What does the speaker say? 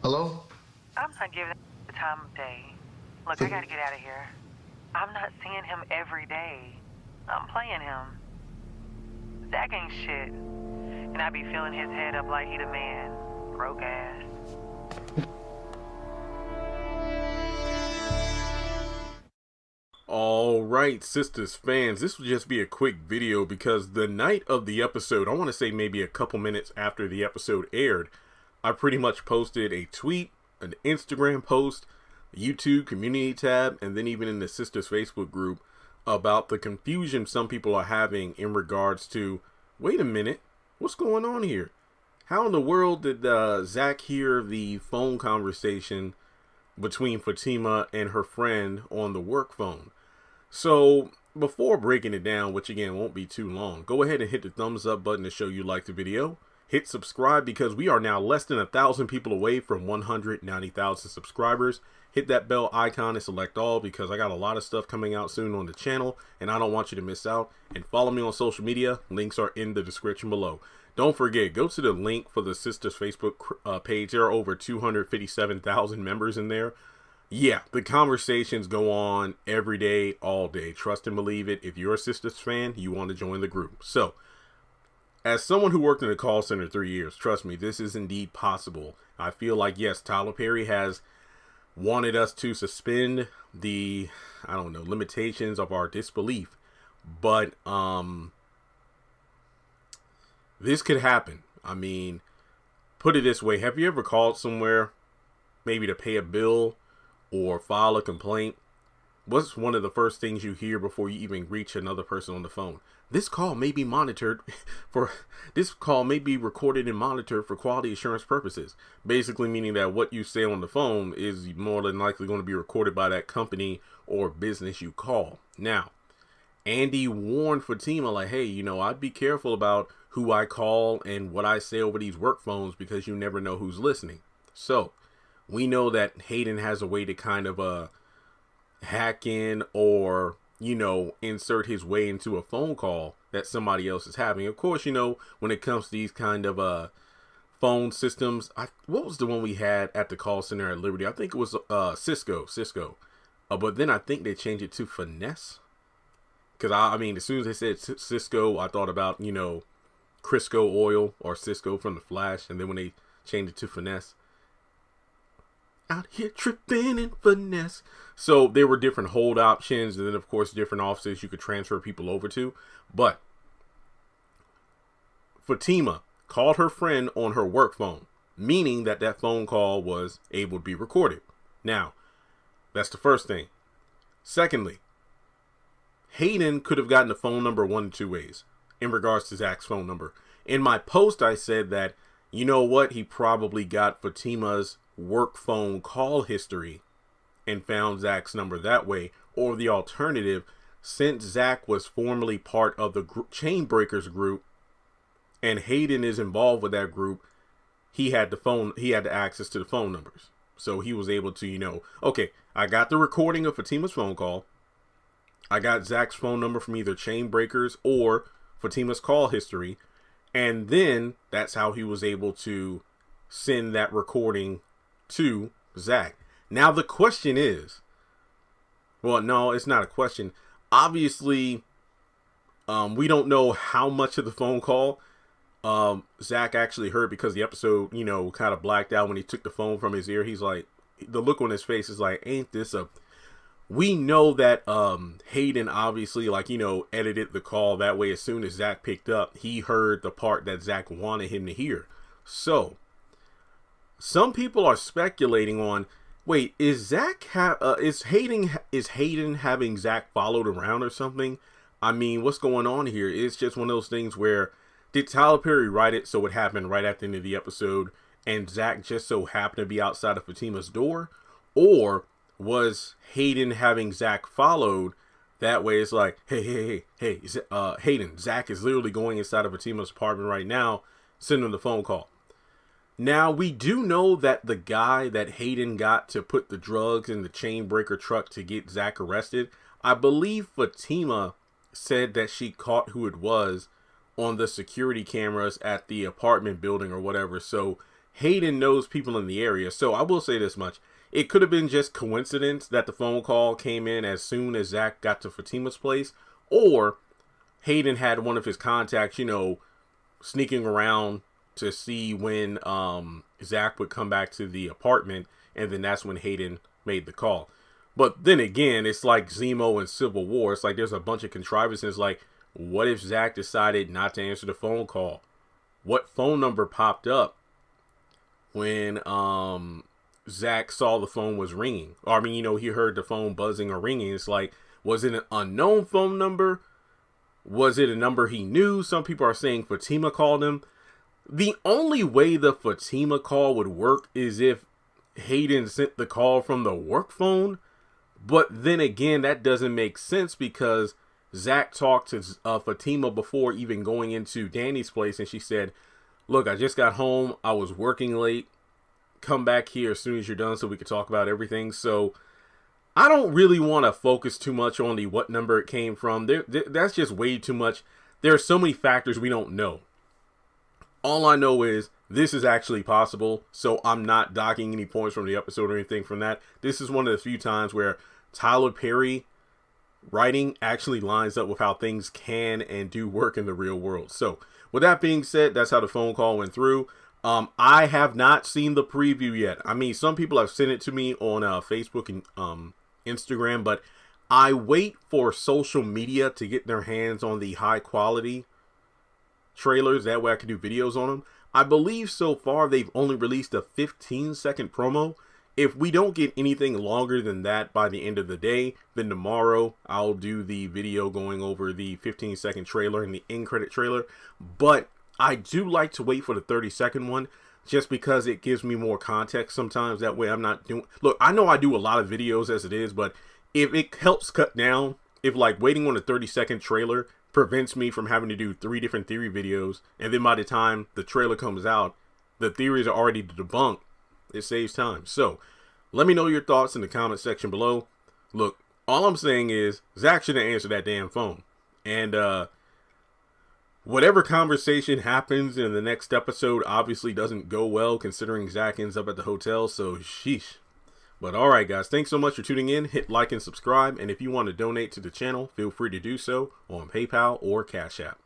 Hello? I'm not giving him the time of day. Look, I gotta get out of here. I'm not seeing him every day. I'm playing him. Zach ain't shit. And I be filling his head up like he the man. Broke ass. Alright, Sistas fans, this will just be a quick video because the night of the episode, I want to say maybe a couple minutes after the episode aired, I pretty much posted a tweet, an Instagram post, a YouTube community tab, and then even in the Sistas Facebook group about the confusion some people are having in regards to, wait a minute, what's going on here? How in the world did Zach hear the phone conversation between Fatima and her friend on the work phone? So before breaking it down, which again won't be too long, go ahead and hit the thumbs up button to show you like the video. Hit subscribe because we are now less than 1,000 people away from 190,000 subscribers. Hit that bell icon and select all because I got a lot of stuff coming out soon on the channel and I don't want you to miss out. And follow me on social media. Links are in the description below. Don't forget, go to the link for the Sistas Facebook page. There are over 257,000 members in there. Yeah, the conversations go on every day, all day. Trust and believe it. If you're a Sistas fan, you want to join the group. So, as someone who worked in a call center 3 years, trust me, this is indeed possible. I feel like, yes, Tyler Perry has wanted us to suspend the, I don't know, limitations of our disbelief. But, this could happen. I mean, put it this way. Have you ever called somewhere, maybe to pay a bill or file a complaint? What's one of the first things you hear before you even reach another person on the phone? This call may be monitored this call may be recorded and monitored for quality assurance purposes. Basically meaning that what you say on the phone is more than likely going to be recorded by that company or business you call. Now, Andy warned Fatima, like, hey, you know, I'd be careful about who I call and what I say over these work phones because you never know who's listening. So, we know that Hayden has a way to kind of hack in or, you know, insert his way into a phone call that somebody else is having. Of course, you know, when it comes to these kind of phone systems, what was the one we had at the call center at Liberty? I think it was Cisco. But then I think they changed it to Finesse. Because, I mean, as soon as they said Cisco, I thought about, you know, Crisco Oil or Cisco from The Flash. And then when they changed it to Finesse, out here tripping in finesse. So there were different hold options. And then, of course, different offices you could transfer people over to. But Fatima called her friend on her work phone, meaning that that phone call was able to be recorded. Now, that's the first thing. Secondly, Hayden could have gotten the phone number one of two ways in regards to Zach's phone number. In my post, I said that, you know what, he probably got Fatima's work phone call history and found Zach's number that way. Or the alternative, since Zach was formerly part of the Chain Breakers group and Hayden is involved with that group, he had the access to the phone numbers. So he was able to, you know, okay, I got the recording of Fatima's phone call. I got Zach's phone number from either Chain Breakers or Fatima's call history. And then that's how he was able to send that recording to Zach. Now the question is, well, no, it's not a question. Obviously, we don't know how much of the phone call Zach actually heard because the episode, you know, kind of blacked out when he took the phone from his ear. He's like, the look on his face is like, ain't this a... We know that Hayden obviously, like, you know, edited the call that way. As soon as Zach picked up, he heard the part that Zach wanted him to hear. So, some people are speculating on, wait, is Hayden having Zach followed around or something? I mean, what's going on here? It's just one of those things where, did Tyler Perry write it so it happened right at the end of the episode and Zach just so happened to be outside of Fatima's door? Or was Hayden having Zach followed that way? It's like, hey, Hayden, Zach is literally going inside of Fatima's apartment right now, send him the phone call. Now, we do know that the guy that Hayden got to put the drugs in the chain breaker truck to get Zach arrested, I believe Fatima said that she caught who it was on the security cameras at the apartment building or whatever. So Hayden knows people in the area. So I will say this much. It could have been just coincidence that the phone call came in as soon as Zach got to Fatima's place, or Hayden had one of his contacts, sneaking around to see when Zach would come back to the apartment, and then that's when Hayden made the call. But then again, it's like Zemo and Civil War. It's like there's a bunch of contrivances. Like, what if Zach decided not to answer the phone call? What phone number popped up when Zach saw the phone was ringing? Or, I mean, he heard the phone buzzing or ringing. It's like, was it an unknown phone number? Was it a number he knew? Some people are saying Fatima called him. The only way the Fatima call would work is if Hayden sent the call from the work phone. But then again, that doesn't make sense because Zach talked to Fatima before even going into Danny's place. And she said, look, I just got home. I was working late. Come back here as soon as you're done so we can talk about everything. So I don't really want to focus too much on the what number it came from. That's just way too much. There are so many factors we don't know. All I know is this is actually possible, so I'm not docking any points from the episode or anything from that. This is one of the few times where Tyler Perry writing actually lines up with how things can and do work in the real world. So with that being said, that's how the phone call went through. I have not seen the preview yet. I mean, some people have sent it to me on Facebook and Instagram, but I wait for social media to get their hands on the high quality trailers. That way I can do videos on them. I believe so far they've only released a 15-second promo. If we don't get anything longer than that by the end of the day, then tomorrow I'll do the video going over the 15-second trailer and the end credit trailer. But I do like to wait for the 30-second one just because it gives me more context sometimes. That way I'm not doing... Look, I know I do a lot of videos as it is, but if it helps cut down, if like waiting on a 30-second trailer prevents me from having to do 3 different theory videos, and then by the time the trailer comes out, the theories are already debunked, it saves time. So let me know your thoughts in the comment section below. Look, all I'm saying is Zach shouldn't answer that damn phone. And whatever conversation happens in the next episode obviously doesn't go well considering Zach ends up at the hotel. So sheesh. But alright guys, thanks so much for tuning in. Hit like and subscribe. And if you want to donate to the channel, feel free to do so on PayPal or Cash App.